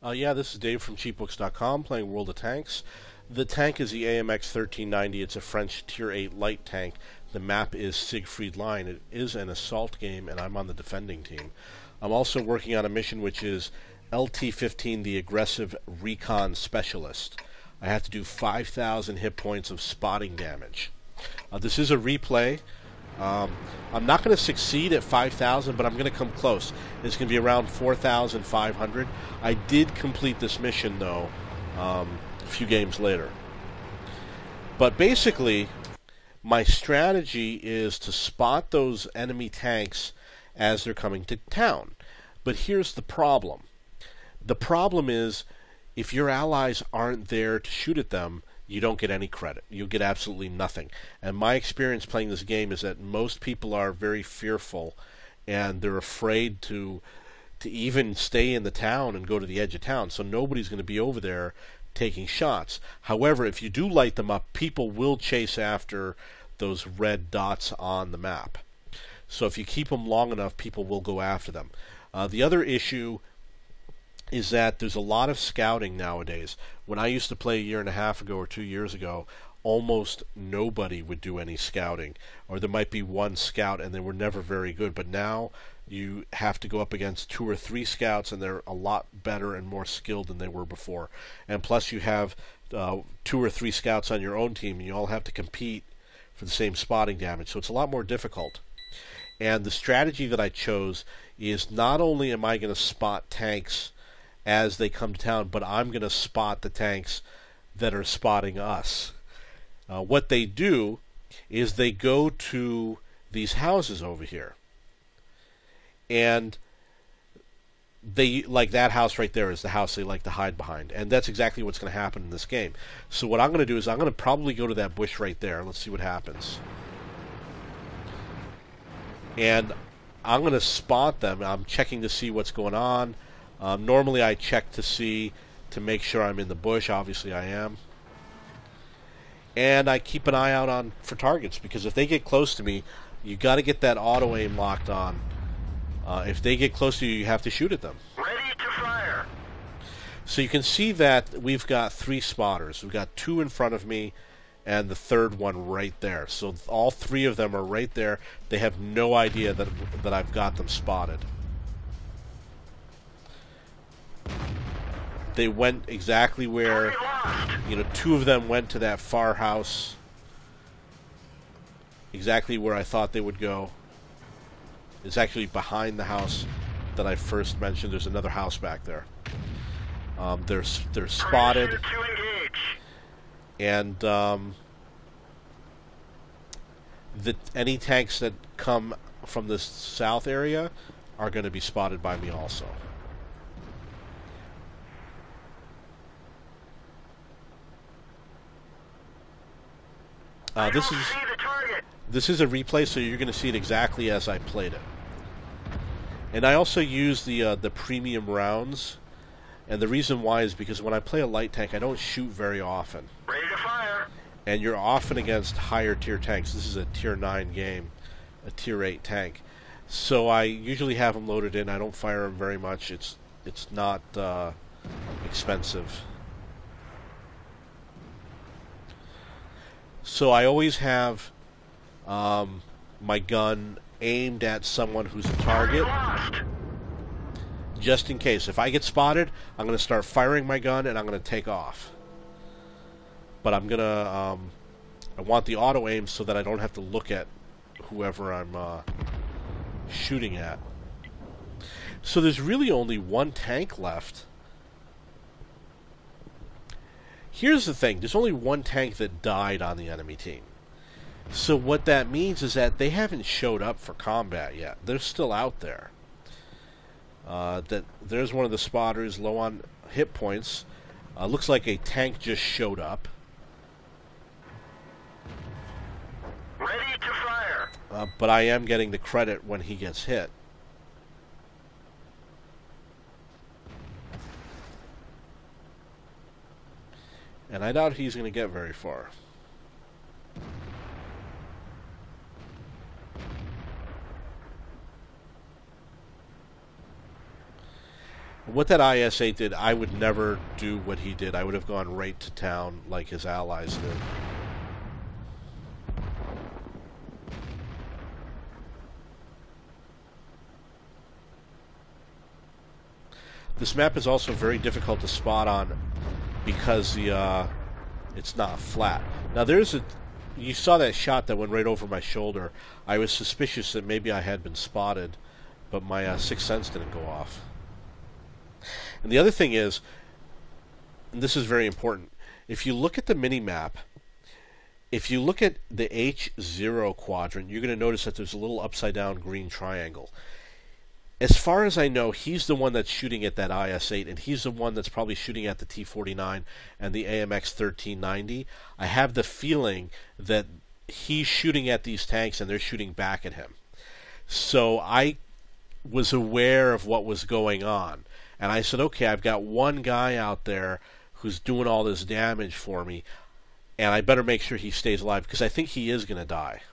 Yeah, this is Dave from cheapbooks.com playing World of Tanks. The tank is the AMX 1390. It's a French Tier 8 light tank. The map is Siegfried Line. It is an assault game, and I'm on the defending team. I'm also working on a mission which is LT-15, the Aggressive Recon Specialist. I have to do 5,000 hit points of spotting damage. This is a replay. I'm not going to succeed at 5,000, but I'm going to come close. It's going to be around 4,500. I did complete this mission, though, a few games later. But basically, my strategy is to spot those enemy tanks as they're coming to town. But here's the problem. The problem is, if your allies aren't there to shoot at them, you don't get any credit. You'll get absolutely nothing. And my experience playing this game is that most people are very fearful, and they're afraid to even stay in the town and go to the edge of town. So nobody's going to be over there taking shots. However, if you do light them up, people will chase after those red dots on the map. So if you keep them long enough, people will go after them. The other issue is that there's a lot of scouting nowadays. When I used to play a year and a half ago or 2 years ago, almost nobody would do any scouting. Or there might be one scout, and they were never very good. But now you have to go up against 2 or 3 scouts, and they're a lot better and more skilled than they were before. And plus you have 2 or 3 scouts on your own team, and you all have to compete for the same spotting damage. So it's a lot more difficult. And the strategy that I chose is not only am I going to spot tanks as they come to town, but I'm going to spot the tanks that are spotting us. What they do is they go to these houses over here, and they, like that house right there is the house they like to hide behind, and that's exactly what's going to happen in this game. So what I'm going to do is I'm going to probably go to that bush right there. Let's see what happens. And I'm going to spot them. I'm checking to see what's going on. Normally I check to make sure I'm in the bush. Obviously I am. And I keep an eye out for targets, because if they get close to me, you got to get that auto aim locked on. If they get close to you, you have to shoot at them. Ready to fire. So you can see that we've got 3 spotters. We've got 2 in front of me, and the third one right there. So all 3 of them are right there. They have no idea that I've got them spotted. They went exactly where, 2 of them went to that far house, exactly where I thought they would go. It's actually behind the house that I first mentioned. There's another house back there. They're spotted, and any tanks that come from the south area are going to be spotted by me also. This is a replay, so you're going to see it exactly as I played it. And I also use the premium rounds, and the reason why is because when I play a light tank, I don't shoot very often. Ready to fire. And you're often against higher tier tanks. This is a tier 9 game, a tier 8 tank. So I usually have them loaded in. I don't fire them very much. It's not expensive. So I always have my gun aimed at someone who's a target, just in case. If I get spotted, I'm going to start firing my gun and I'm going to take off. But I'm going to, I want the auto aim so that I don't have to look at whoever I'm shooting at. So there's really only 1 tank left. Here's the thing, there's only 1 tank that died on the enemy team. So what that means is that they haven't showed up for combat yet. They're still out there. There's one of the spotters low on hit points. Looks like a tank just showed up. Ready to fire. But I am getting the credit when he gets hit. And I doubt he's going to get very far. What that IS-8 did, I would never do what he did. I would have gone right to town like his allies did. This map is also very difficult to spot on because it's not flat. Now you saw that shot that went right over my shoulder. I was suspicious that maybe I had been spotted, but my sixth sense didn't go off. And the other thing is, and this is very important, if you look at the mini-map, if you look at the H0 quadrant, you're going to notice that there's a little upside-down green triangle. As far as I know, he's the one that's shooting at that IS-8, and he's the one that's probably shooting at the T-49 and the AMX 1390. I have the feeling that he's shooting at these tanks and they're shooting back at him. So I was aware of what was going on. And I said, okay, I've got one guy out there who's doing all this damage for me, and I better make sure he stays alive, because I think he is going to die.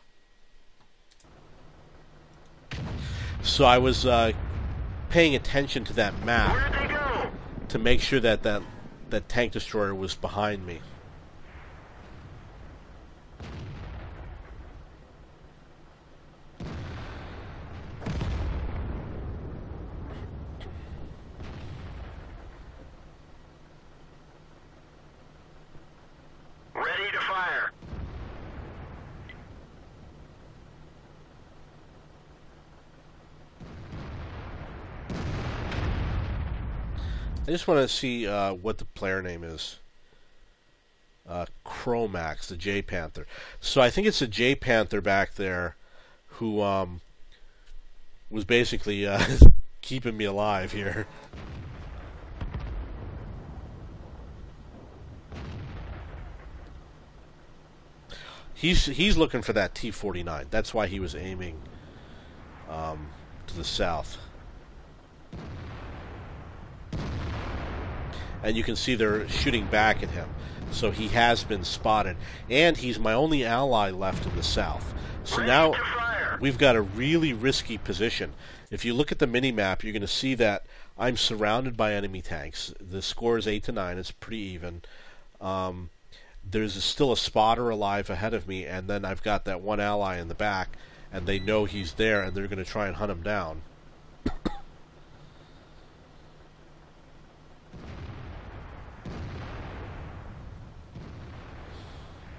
So I was paying attention to that map to make sure that that tank destroyer was behind me. Ready to fire. I just want to see what the player name is. Chromax, the J Panther. So I think it's a J Panther back there who was basically keeping me alive here. He's looking for that T-49. That's why he was aiming to the south. And you can see they're shooting back at him. So he has been spotted. And he's my only ally left in the south. So now we've got a really risky position. If you look at the mini-map, you're going to see that I'm surrounded by enemy tanks. The score is 8-9. It's pretty even. There's still a spotter alive ahead of me, and then I've got that one ally in the back, and they know he's there, and they're going to try and hunt him down.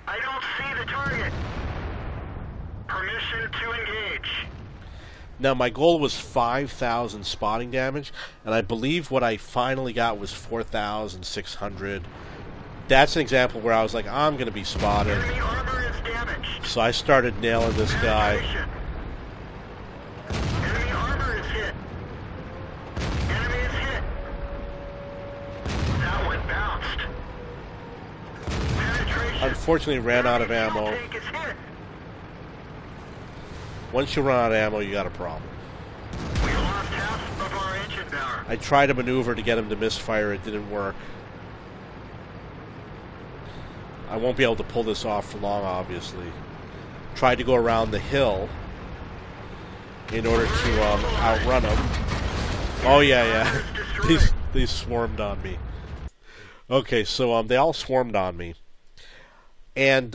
I don't see the target. Permission to engage. Now, my goal was 5,000 spotting damage, and I believe what I finally got was 4,600. That's an example where I was like, I'm going to be spotted. Enemy armor is damaged. So I started nailing this guy. Enemy armor is hit. Enemy is hit. That one bounced. Penetration. Unfortunately, ran out of ammo. Tank is hit. Once you run out of ammo, you got a problem. We lost half of our engine power. I tried to maneuver to get him to misfire. It didn't work. I won't be able to pull this off for long, obviously. Tried to go around the hill in order to outrun them. Oh, yeah. They swarmed on me. Okay, so they all swarmed on me. And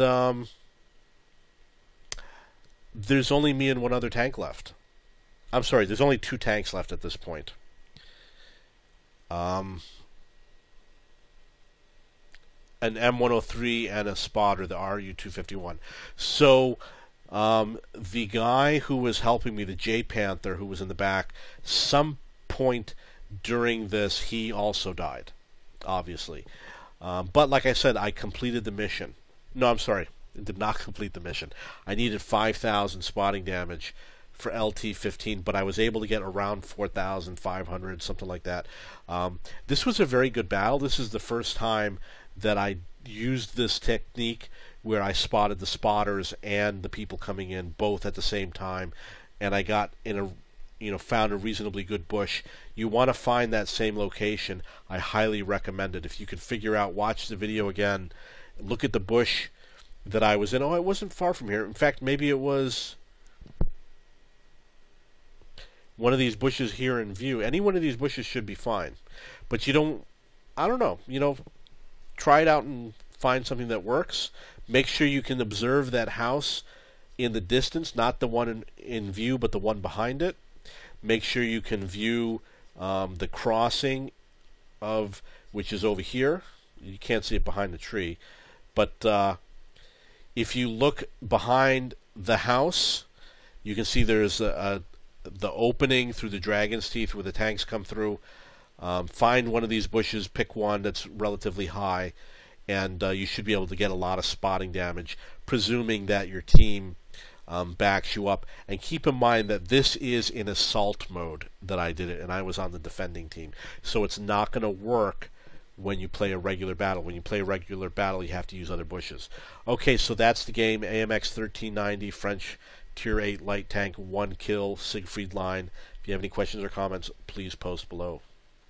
there's only me and one other tank left. I'm sorry, there's only 2 tanks left at this point. An M103 and a spotter, the RU-251. So the guy who was helping me, the J Panther, who was in the back, some point during this, he also died, obviously. But like I said, I completed the mission. No, I'm sorry, I did not complete the mission. I needed 5,000 spotting damage for LT-15, but I was able to get around 4,500, something like that. This was a very good battle. This is the first time that I used this technique where I spotted the spotters and the people coming in both at the same time, and I got in a found a reasonably good bush. You want to find that same location. I highly recommend it. If you could figure out, watch the video again, look at the bush that I was in. Oh, it wasn't far from here. In fact, maybe it was one of these bushes here in view, any one of these bushes should be fine. But you don't, I don't know, try it out and find something that works. Make sure you can observe that house in the distance, not the one in view, but the one behind it. Make sure you can view the crossing of, which is over here. You can't see it behind the tree. But if you look behind the house, you can see there's the opening through the dragon's teeth where the tanks come through. Find one of these bushes, pick one that's relatively high, and you should be able to get a lot of spotting damage, presuming that your team backs you up. And keep in mind that this is in assault mode that I did it, and I was on the defending team. So it's not going to work when you play a regular battle. When you play a regular battle, you have to use other bushes. Okay, so that's the game. AMX 1390, French Tier 8 light tank, 1 kill, Siegfried line. If you have any questions or comments, please post below.